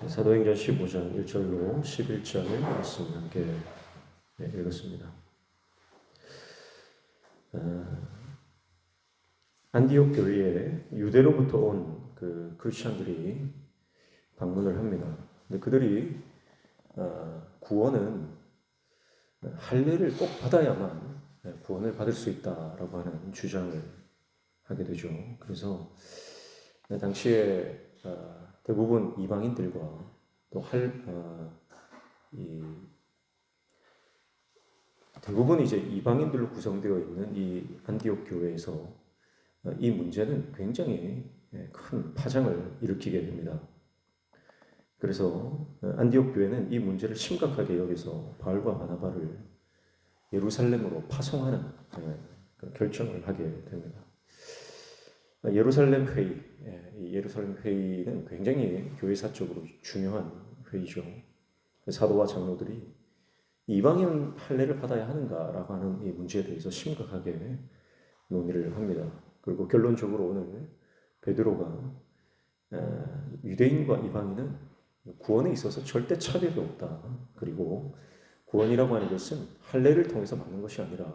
사도행전 15장 1절로 11절을 말씀 함께 읽었습니다. 안디옥 교회에 유대로부터 온 그 크리스천들이 방문을 합니다. 근데 그들이 구원은 할례를 꼭 받아야만 구원을 받을 수 있다라고 하는 주장을 하게 되죠. 그래서 당시에 대부분 이방인들과 또 대부분 이제 이방인들로 구성되어 있는 이 안디옥 교회에서 이 문제는 굉장히 큰 파장을 일으키게 됩니다. 그래서 안디옥 교회는 이 문제를 심각하게 여기서 바울과 바나바를 예루살렘으로 파송하는 결정을 하게 됩니다. 예루살렘 회의, 이 예루살렘 회의는 굉장히 교회사적으로 중요한 회의죠. 사도와 장로들이 이방인 할례를 받아야 하는가라고 하는 이 문제에 대해서 심각하게 논의를 합니다. 그리고 결론적으로 오늘 베드로가 유대인과 이방인은 구원에 있어서 절대 차별이 없다. 그리고 구원이라고 하는 것은 할례를 통해서 받는 것이 아니라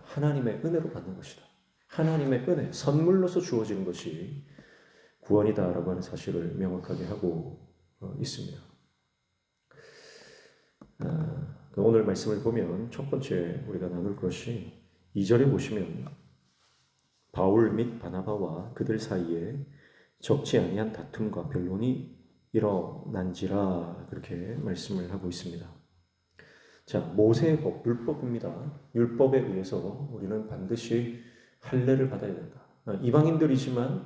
하나님의 은혜로 받는 것이다. 하나님의 은혜, 선물로서 주어지는 것이 구원이다라고 하는 사실을 명확하게 하고 있습니다. 오늘 말씀을 보면 첫 번째 우리가 나눌 것이 2절에 보시면 바울 및 바나바와 그들 사이에 적지 아니한 다툼과 변론이 일어난지라 그렇게 말씀을 하고 있습니다. 자, 모세의 법, 율법입니다. 율법에 의해서 우리는 반드시 할례를 받아야 된다. 이방인들이지만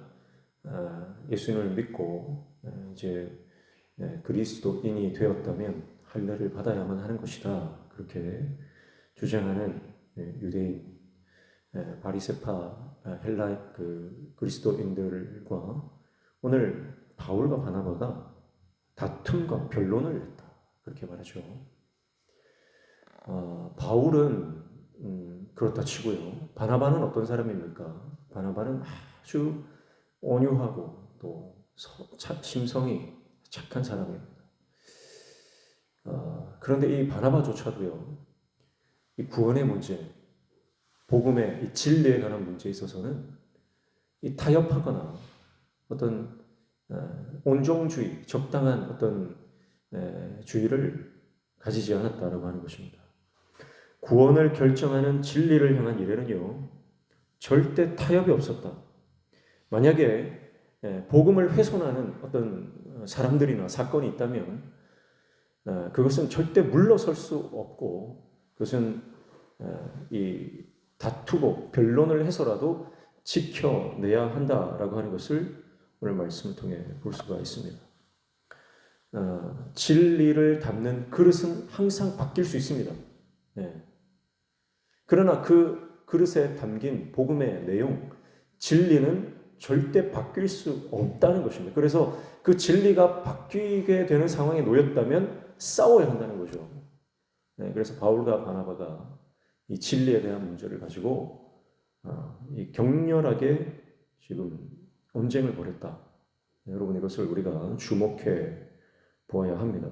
예수님을 믿고 이제 그리스도인이 되었다면 할례를 받아야만 하는 것이다. 그렇게 주장하는 유대인, 바리새파, 헬라 그리스도인들과 오늘 바울과 바나바가 다툼과 변론을 했다. 그렇게 말하죠. 바울은 그렇다 치고요. 바나바는 어떤 사람입니까? 바나바는 아주 온유하고 또 심성이 착한 사람입니다. 그런데 이 바나바조차도요, 이 구원의 문제, 복음의 이 진리에 관한 문제에 있어서는 이 타협하거나 어떤 온종주의, 적당한 어떤 주의를 가지지 않았다라고 하는 것입니다. 구원을 결정하는 진리를 향한 일에는요, 절대 타협이 없었다. 만약에 복음을 훼손하는 어떤 사람들이나 사건이 있다면 그것은 절대 물러설 수 없고 그것은 이 다투고 변론을 해서라도 지켜내야 한다라고 하는 것을 오늘 말씀을 통해 볼 수가 있습니다. 진리를 담는 그릇은 항상 바뀔 수 있습니다. 그러나 그 그릇에 담긴 복음의 내용, 진리는 절대 바뀔 수 없다는 것입니다. 그래서 그 진리가 바뀌게 되는 상황에 놓였다면 싸워야 한다는 거죠. 그래서 바울과 바나바가 이 진리에 대한 문제를 가지고 이 격렬하게 지금 언쟁을 벌였다. 여러분, 이것을 우리가 주목해 보아야 합니다.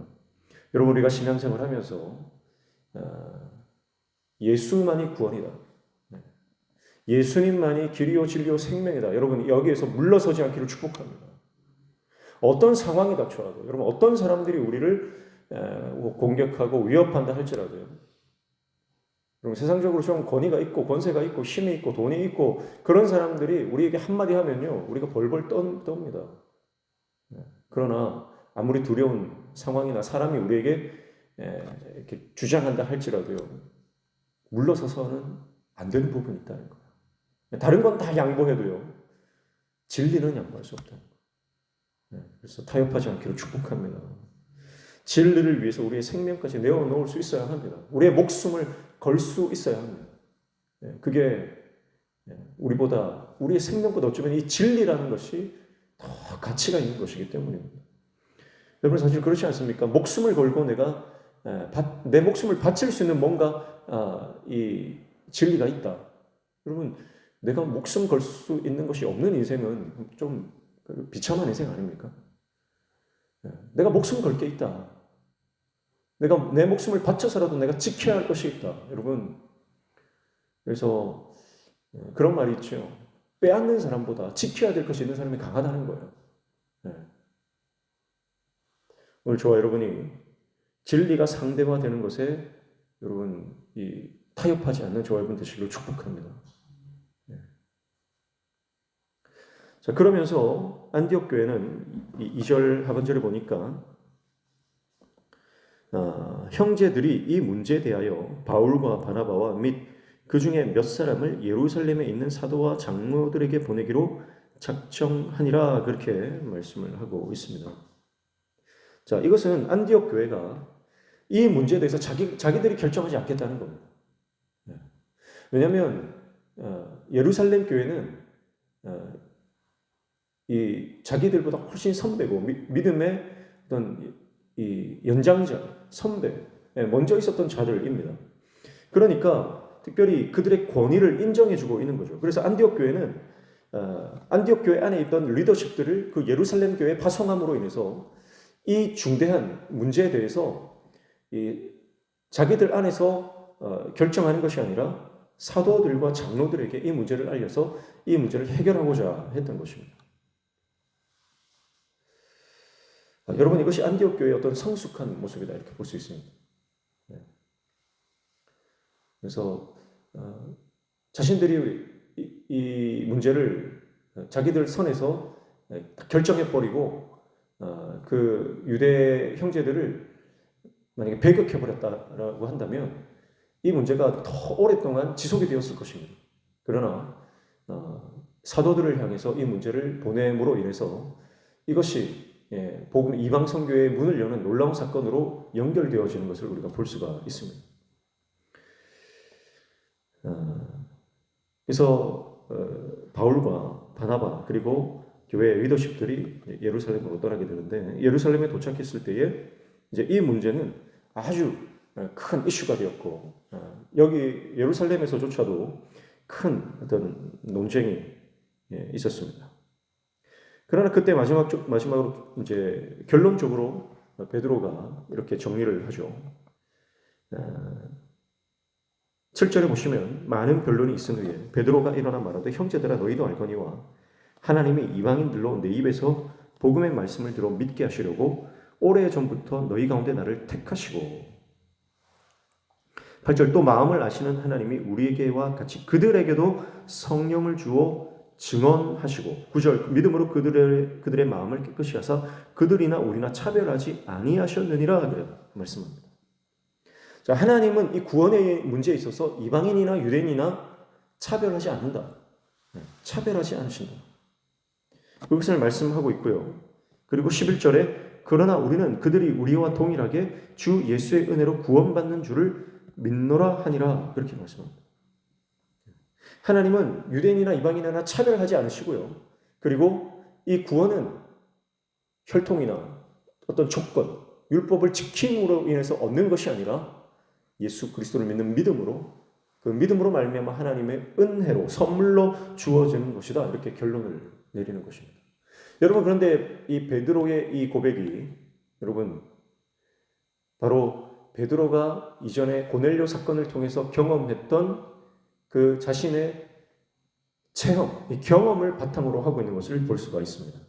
여러분, 우리가 신앙생활 하면서 예수만이 구원이다. 예수님만이 길이요 진리요 생명이다. 여러분, 여기에서 물러서지 않기를 축복합니다. 어떤 상황이 닥쳐라도, 여러분, 어떤 사람들이 우리를 공격하고 위협한다 할지라도요, 여러분, 세상적으로 좀 권위가 있고 권세가 있고 힘이 있고 돈이 있고 그런 사람들이 우리에게 한마디 하면요, 우리가 벌벌 떱니다. 그러나 아무리 두려운 상황이나 사람이 우리에게 이렇게 주장한다 할지라도요, 물러서서는 안 되는 부분이 있다는 거예요. 다른 건 다 양보해도요, 진리는 양보할 수 없다는 거예요. 그래서 타협하지 않기를 축복합니다. 진리를 위해서 우리의 생명까지 내어놓을 수 있어야 합니다. 우리의 목숨을 걸 수 있어야 합니다. 그게 우리보다, 우리의 생명보다 어쩌면 이 진리라는 것이 더 가치가 있는 것이기 때문입니다. 여러분, 사실 그렇지 않습니까? 목숨을 걸고 내가 내 목숨을 바칠 수 있는 뭔가 이 진리가 있다. 여러분, 내가 목숨 걸 수 있는 것이 없는 인생은 좀 비참한 인생 아닙니까? 내가 목숨 걸 게 있다. 내가 내 목숨을 바쳐서라도 내가 지켜야 할 것이 있다. 여러분, 그래서 그런 말이 있죠. 빼앗는 사람보다 지켜야 될 것이 있는 사람이 강하다는 거예요. 네. 오늘 저와 여러분이 진리가 상대화되는 것에 여러분 이 타협하지 않는 저와 여러분 되시기를 축복합니다. 네. 자, 그러면서 안디옥 교회는 2절 하반절에 보니까 형제들이 이 문제에 대하여 바울과 바나바와 및 그 중에 몇 사람을 예루살렘에 있는 사도와 장로들에게 보내기로 작정하니라 그렇게 말씀을 하고 있습니다. 자, 이것은 안디옥 교회가 이 문제에 대해서 자기들이 결정하지 않겠다는 겁니다. 왜냐하면 예루살렘 교회는 이 자기들보다 훨씬 선배고 믿음의 어떤 이 연장자, 선배, 먼저 있었던 자들입니다. 그러니까 특별히 그들의 권위를 인정해주고 있는 거죠. 그래서 안디옥 교회는 안디옥 교회 안에 있던 리더십들을 그 예루살렘 교회에 파송함으로 인해서 이 중대한 문제에 대해서 이 자기들 안에서 결정하는 것이 아니라 사도들과 장로들에게 이 문제를 알려서 이 문제를 해결하고자 했던 것입니다. 여러분, 이것이 안디옥 교회의 어떤 성숙한 모습이다 이렇게 볼 수 있습니다. 그래서 자신들이 이 문제를 자기들 선에서 결정해버리고 그 유대 형제들을 만약에 배격해버렸다라고 한다면 이 문제가 더 오랫동안 지속이 되었을 것입니다. 그러나 사도들을 향해서 이 문제를 보냄으로 인해서 이것이 복음 이방 선교의 문을 여는 놀라운 사건으로 연결되어지는 것을 우리가 볼 수가 있습니다. 그래서 바울과 바나바 그리고 교회 리더십들이 예루살렘으로 떠나게 되는데 예루살렘에 도착했을 때에 이제 이 문제는 아주 큰 이슈가 되었고 여기 예루살렘에서조차도 큰 어떤 논쟁이 있었습니다. 그러나 그때 마지막으로 이제 결론적으로 베드로가 이렇게 정리를 하죠. 7절에 보시면 많은 변론이 있은 후에 베드로가 일어나 말하되 형제들아 너희도 알거니와 하나님이 이방인들로 내 입에서 복음의 말씀을 들어 믿게 하시려고 오래전부터 너희 가운데 나를 택하시고 8절 또 마음을 아시는 하나님이 우리에게와 같이 그들에게도 성령을 주어 증언하시고 9절 믿음으로 그들의 마음을 깨끗이 하사 그들이나 우리나 차별하지 아니하셨느니라 말씀합니다. 자, 하나님은 이 구원의 문제에 있어서 이방인이나 유대인이나 차별하지 않는다. 차별하지 않으신다. 그것을 말씀하고 있고요. 그리고 11절에 그러나 우리는 그들이 우리와 동일하게 주 예수의 은혜로 구원받는 줄을 믿노라 하니라 그렇게 말씀합니다. 하나님은 유대인이나 이방인이나 차별하지 않으시고요. 그리고 이 구원은 혈통이나 어떤 조건, 율법을 지킴으로 인해서 얻는 것이 아니라 예수 그리스도를 믿는 믿음으로 그 믿음으로 말미암아 하나님의 은혜로 선물로 주어지는 것이다 이렇게 결론을 내리는 것입니다. 여러분 그런데 이 베드로의 이 고백이 여러분 바로 베드로가 이전에 고넬료 사건을 통해서 경험했던 그 자신의 체험, 이 경험을 바탕으로 하고 있는 것을 볼 수가 있습니다.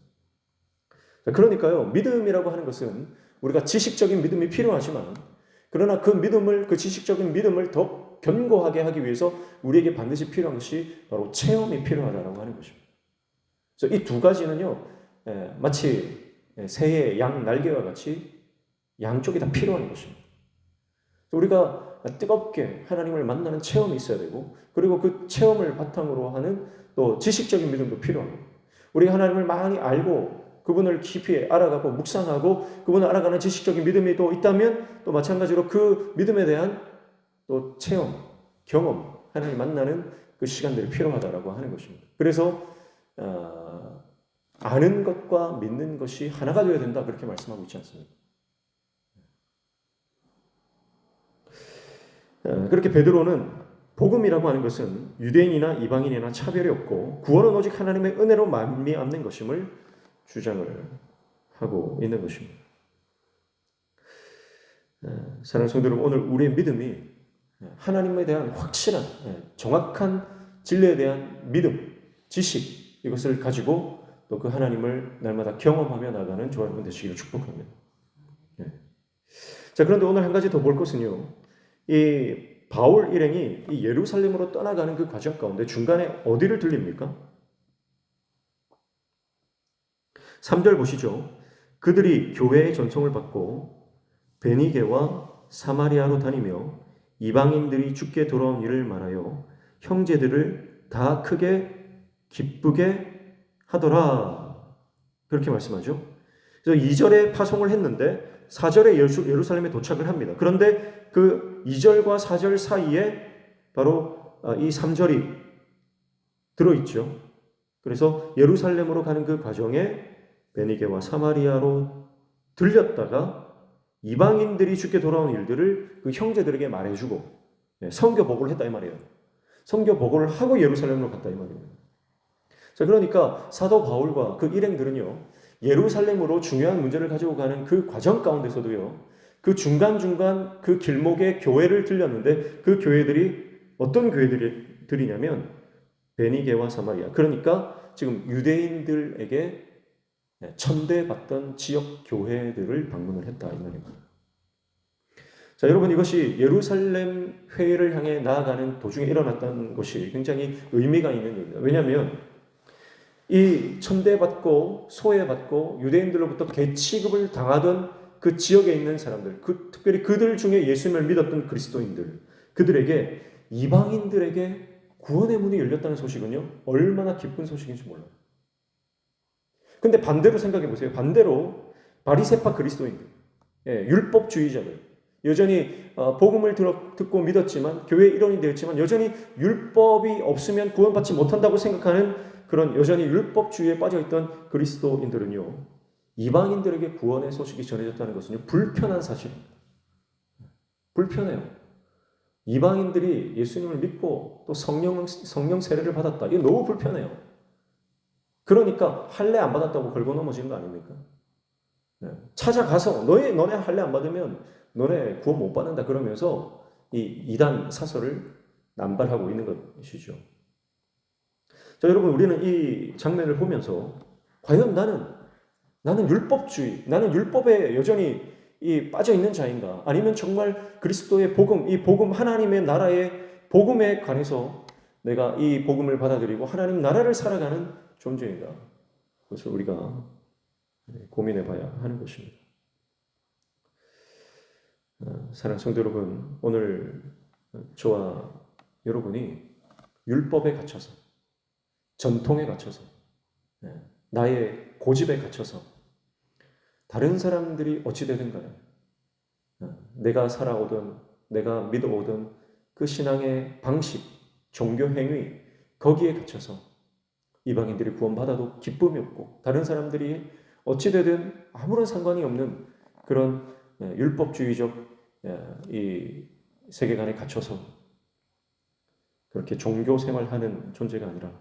그러니까요 믿음이라고 하는 것은 우리가 지식적인 믿음이 필요하지만 그러나 그 지식적인 믿음을 더 견고하게 하기 위해서 우리에게 반드시 필요한 것이 바로 체험이 필요하다고 하는 것입니다. 그래서 이 두 가지는요, 마치 새의 양 날개와 같이 양쪽이 다 필요한 것입니다. 우리가 뜨겁게 하나님을 만나는 체험이 있어야 되고, 그리고 그 체험을 바탕으로 하는 또 지식적인 믿음도 필요합니다. 우리가 하나님을 많이 알고 그분을 깊이 알아가고 묵상하고 그분을 알아가는 지식적인 믿음이 또 있다면 또 마찬가지로 그 믿음에 대한 또 체험, 경험, 하나님 만나는 그 시간들이 필요하다라고 하는 것입니다. 그래서 아는 것과 믿는 것이 하나가 되어야 된다 그렇게 말씀하고 있지 않습니까? 그렇게 베드로는 복음이라고 하는 것은 유대인이나 이방인이나 차별이 없고 구원은 오직 하나님의 은혜로 말미암는 것임을 주장을 하고 있는 것입니다. 사랑하는 성도 여러분, 오늘 우리의 믿음이 하나님에 대한 확실한 정확한 진리에 대한 믿음, 지식 이것을 가지고 또 그 하나님을 날마다 경험하며 나가는 저와 여러분 되시기를 축복합니다. 자, 그런데 오늘 한 가지 더 볼 것은요. 이 바울 일행이 이 예루살렘으로 떠나가는 그 과정 가운데 중간에 어디를 들립니까? 3절 보시죠. 그들이 교회의 전송을 받고 베니게와 사마리아로 다니며 이방인들이 죽게 돌아온 일을 말하여 형제들을 다 크게 기쁘게 하더라. 그렇게 말씀하죠. 그래서 2절에 파송을 했는데 4절에 예루살렘에 도착을 합니다. 그런데 그 2절과 4절 사이에 바로 이 3절이 들어있죠. 그래서 예루살렘으로 가는 그 과정에 베니게와 사마리아로 들렸다가 이방인들이 죽게 돌아온 일들을 그 형제들에게 말해주고 선교 보고를 했다 이 말이에요. 선교 보고를 하고 예루살렘으로 갔다 이 말이에요. 자, 그러니까 사도 바울과 그 일행들은요, 예루살렘으로 중요한 문제를 가지고 가는 그 과정 가운데서도요, 그 중간중간 그 길목에 교회를 들렸는데 그 교회들이 어떤 교회들이냐면 베니게와 사마리아, 그러니까 지금 유대인들에게 천대받던 지역 교회들을 방문을 했다 이 말입니다. 자, 여러분, 이것이 예루살렘 회의를 향해 나아가는 도중에 일어났던 것이 굉장히 의미가 있는 일입니다. 왜냐하면 이 천대받고 소외받고 유대인들로부터 개취급을 당하던 그 지역에 있는 사람들, 특별히 그들 중에 예수님을 믿었던 그리스도인들, 그들에게 이방인들에게 구원의 문이 열렸다는 소식은요, 얼마나 기쁜 소식인지 몰라요. 근데 반대로 생각해 보세요. 반대로 바리새파 그리스도인들, 율법주의자들, 여전히 복음을 듣고 믿었지만 교회의 일원이 되었지만 여전히 율법이 없으면 구원받지 못한다고 생각하는 그런 여전히 율법주의에 빠져있던 그리스도인들은요, 이방인들에게 구원의 소식이 전해졌다는 것은요, 불편한 사실입니다. 불편해요. 이방인들이 예수님을 믿고 또 성령 세례를 받았다. 이게 너무 불편해요. 그러니까 할례 안 받았다고 걸고 넘어지는 거 아닙니까? 찾아가서 너네 할례 안 받으면 너네 구원 못 받는다 그러면서 이 이단 사설을 남발하고 있는 것이죠. 자, 여러분, 우리는 이 장면을 보면서 과연 나는 율법주의, 나는 율법에 여전히 빠져 있는 자인가? 아니면 정말 그리스도의 복음, 이 복음 하나님의 나라의 복음에 관해서 내가 이 복음을 받아들이고 하나님 나라를 살아가는 존재인가? 그것을 우리가 고민해 봐야 하는 것입니다. 사랑하는 성도 여러분, 오늘 저와 여러분이 율법에 갇혀서, 전통에 갇혀서, 나의 고집에 갇혀서 다른 사람들이 어찌 되든 간에 내가 살아오던, 내가 믿어오던 그 신앙의 방식, 종교 행위, 거기에 갇혀서 이방인들이 구원받아도 기쁨이 없고 다른 사람들이 어찌 되든 아무런 상관이 없는 그런 율법주의적 이 세계관에 갇혀서 그렇게 종교 생활하는 존재가 아니라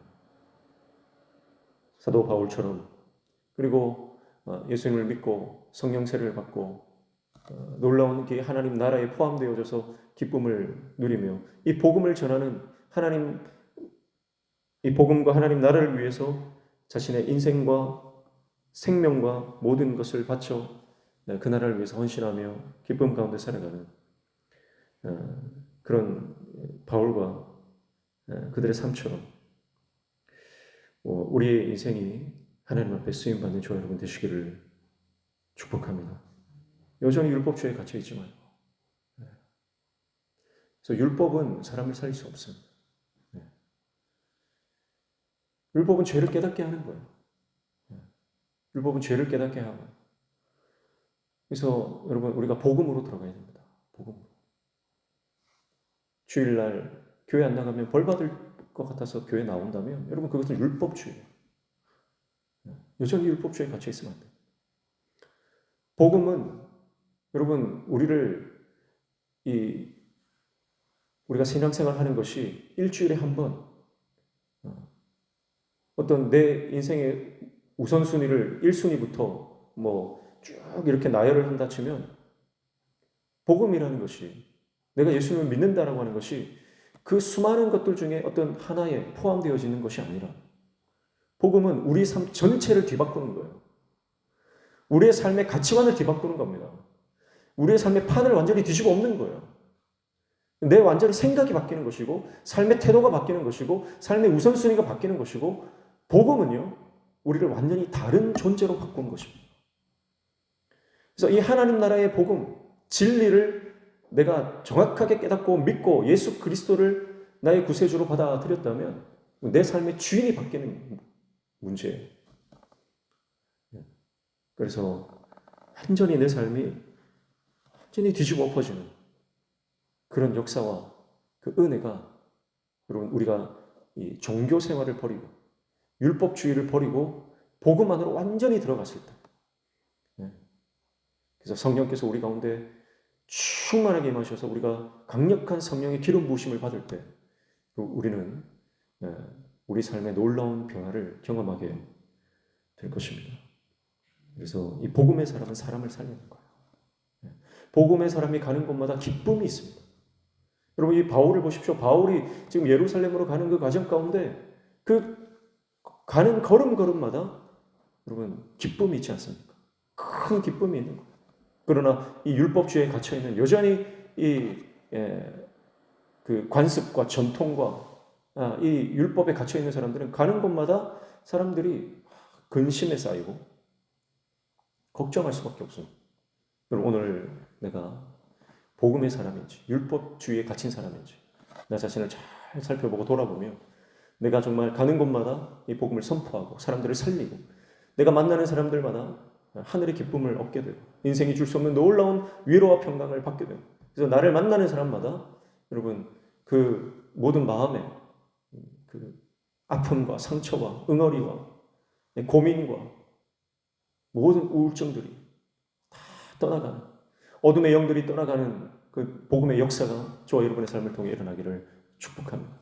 사도 바울처럼, 그리고 예수님을 믿고 성령 세례를 받고 놀라운 게 하나님 나라에 포함되어져서 기쁨을 누리며 이 복음을 전하는 하나님, 이 복음과 하나님 나라를 위해서 자신의 인생과 생명과 모든 것을 바쳐 그 나라를 위해서 헌신하며 기쁨 가운데 살아가는 그런 바울과 그들의 삶처럼 우리의 인생이 하나님 앞에 쓰임받는 저와 여러분 되시기를 축복합니다. 여전히 율법주의에 갇혀있지 말고, 그래서 율법은 사람을 살릴 수 없습니다. 율법은 죄를 깨닫게 하는 거예요. 율법은 죄를 깨닫게 하고, 그래서 여러분 우리가 복음으로 들어가야 됩니다. 복음으로. 주일날 교회 안 나가면 벌 받을 것 같아서 교회 나온다면 여러분 그것은 율법주의예요. 여전히 율법주의에 갇혀 있으면 안 돼요. 복음은 여러분 우리가 신앙생활 하는 것이 일주일에 한 번 어떤 내 인생의 우선순위를 1순위부터 쭉 이렇게 나열을 한다 치면 복음이라는 것이, 내가 예수님을 믿는다라고 하는 것이 그 수많은 것들 중에 어떤 하나에 포함되어지는 것이 아니라, 복음은 우리 삶 전체를 뒤바꾸는 거예요. 우리의 삶의 가치관을 뒤바꾸는 겁니다. 우리의 삶의 판을 완전히 뒤집어 엎는 거예요. 내 완전히 생각이 바뀌는 것이고, 삶의 태도가 바뀌는 것이고, 삶의 우선순위가 바뀌는 것이고, 복음은요, 우리를 완전히 다른 존재로 바꾸는 것입니다. 그래서 이 하나님 나라의 복음, 진리를 내가 정확하게 깨닫고 믿고 예수 그리스도를 나의 구세주로 받아들였다면 내 삶의 주인이 바뀌는 문제예요. 그래서 완전히 내 삶이 완전히 뒤집어 엎어지는 그런 역사와 그 은혜가, 여러분, 우리가 이 종교 생활을 버리고 율법주의를 버리고 복음 안으로 완전히 들어갔을 때, 그래서 성령께서 우리 가운데 충만하게 임하셔서 우리가 강력한 성령의 기름 부으심을 받을 때 우리는 우리 삶의 놀라운 변화를 경험하게 될 것입니다. 그래서 이 복음의 사람은 사람을 살리는 거예요. 복음의 사람이 가는 곳마다 기쁨이 있습니다. 여러분, 이 바울을 보십시오. 바울이 지금 예루살렘으로 가는 그 과정 가운데 그 가는 걸음걸음마다 여러분 기쁨이 있지 않습니까? 큰 기쁨이 있는 거예요. 그러나 이 율법주의에 갇혀있는, 여전히 그 관습과 전통과 이 율법에 갇혀있는 사람들은 가는 곳마다 사람들이 근심에 쌓이고 걱정할 수밖에 없습니다. 여러분, 오늘 내가 복음의 사람인지 율법주의에 갇힌 사람인지 나 자신을 잘 살펴보고 돌아보며 내가 정말 가는 곳마다 이 복음을 선포하고 사람들을 살리고 내가 만나는 사람들마다 하늘의 기쁨을 얻게 되고 인생이 줄 수 없는 놀라운 위로와 평강을 받게 되고, 그래서 나를 만나는 사람마다 여러분 그 모든 마음에 그 아픔과 상처와 응어리와 고민과 모든 우울증들이 다 떠나가는, 어둠의 영들이 떠나가는 그 복음의 역사가 저와 여러분의 삶을 통해 일어나기를 축복합니다.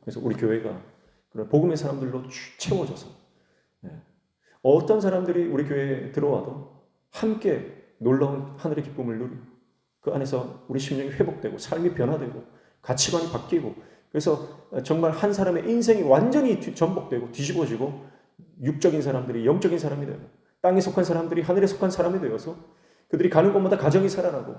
그래서 우리 교회가 그런 복음의 사람들로 채워져서 어떤 사람들이 우리 교회에 들어와도 함께 놀라운 하늘의 기쁨을 누리고 그 안에서 우리 심령이 회복되고 삶이 변화되고 가치관이 바뀌고, 그래서 정말 한 사람의 인생이 완전히 전복되고 뒤집어지고 육적인 사람들이 영적인 사람이 되고 땅에 속한 사람들이 하늘에 속한 사람이 되어서 그들이 가는 곳마다 가정이 살아나고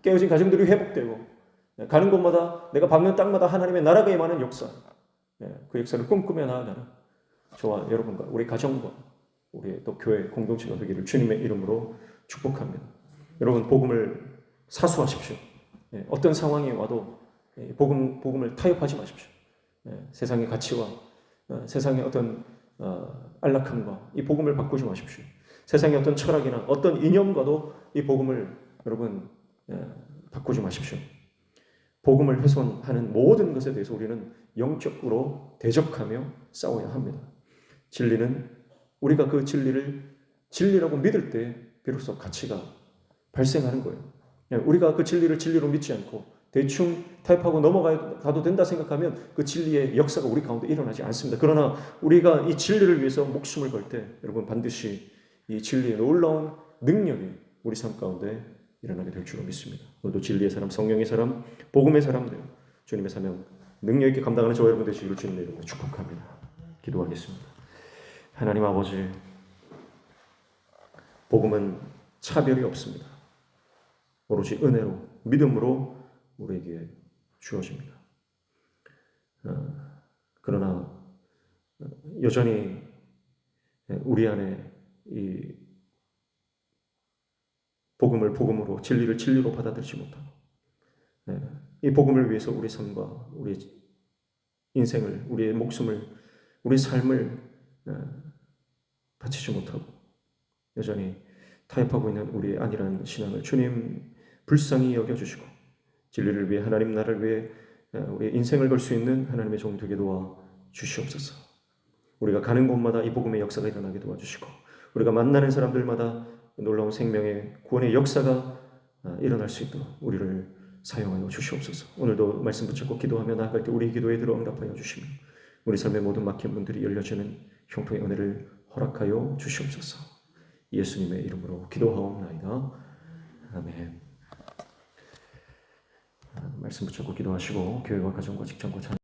깨어진 가정들이 회복되고 가는 곳마다 내가 밟는 땅마다 하나님의 나라가 임하는 역사, 그 역사를 꿈꾸며 나아가는 저와 여러분과 우리 가정과 우리 또 교회 공동체가 되기를 주님의 이름으로 축복합니다. 여러분, 복음을 사수하십시오. 어떤 상황이 와도 복음을 타협하지 마십시오. 세상의 가치와 세상의 어떤 안락함과 이 복음을 바꾸지 마십시오. 세상의 어떤 철학이나 어떤 이념과도 이 복음을 여러분 바꾸지 마십시오. 복음을 훼손하는 모든 것에 대해서 우리는 영적으로 대적하며 싸워야 합니다. 진리는 우리가 그 진리를 진리라고 믿을 때 비로소 가치가 발생하는 거예요. 우리가 그 진리를 진리로 믿지 않고 대충 타협하고 넘어가도 된다 생각하면 그 진리의 역사가 우리 가운데 일어나지 않습니다. 그러나 우리가 이 진리를 위해서 목숨을 걸 때 여러분 반드시 이 진리의 놀라운 능력이 우리 삶 가운데 일어나게 될 줄로 믿습니다. 오늘도 진리의 사람, 성령의 사람, 복음의 사람들, 주님의 사명 능력 있게 감당하는 저와 여러분 되시기를 주님의 이름으로 축복합니다. 기도하겠습니다. 하나님 아버지, 복음은 차별이 없습니다. 오로지 은혜로, 믿음으로 우리에게 주어집니다. 그러나 여전히 우리 안에 이 복음을 복음으로, 진리를 진리로 받아들이지 못하고 이 복음을 위해서 우리 삶과 우리 인생을, 우리의 목숨을, 우리 삶을 바치지 못하고 여전히 타협하고 있는 우리의 안일한 신앙을 주님 불쌍히 여겨주시고 진리를 위해, 하나님 나라를 위해 우리의 인생을 걸 수 있는 하나님의 종 되게 도와 주시옵소서. 우리가 가는 곳마다 이 복음의 역사가 일어나게 도와주시고 우리가 만나는 사람들마다 놀라운 생명의 구원의 역사가 일어날 수 있도록 우리를 사용하여 주시옵소서. 오늘도 말씀 붙잡고 기도하며 나아갈 때 우리의 기도에 들어 응답하여 주시며 우리 삶의 모든 막힌 문들이 열려지는 형통의 은혜를 허락하여 주시옵소서. 예수님의 이름으로 기도하옵나이다. 아멘. 말씀 붙잡고 기도하시고 교회와 가정과 직장과 자녀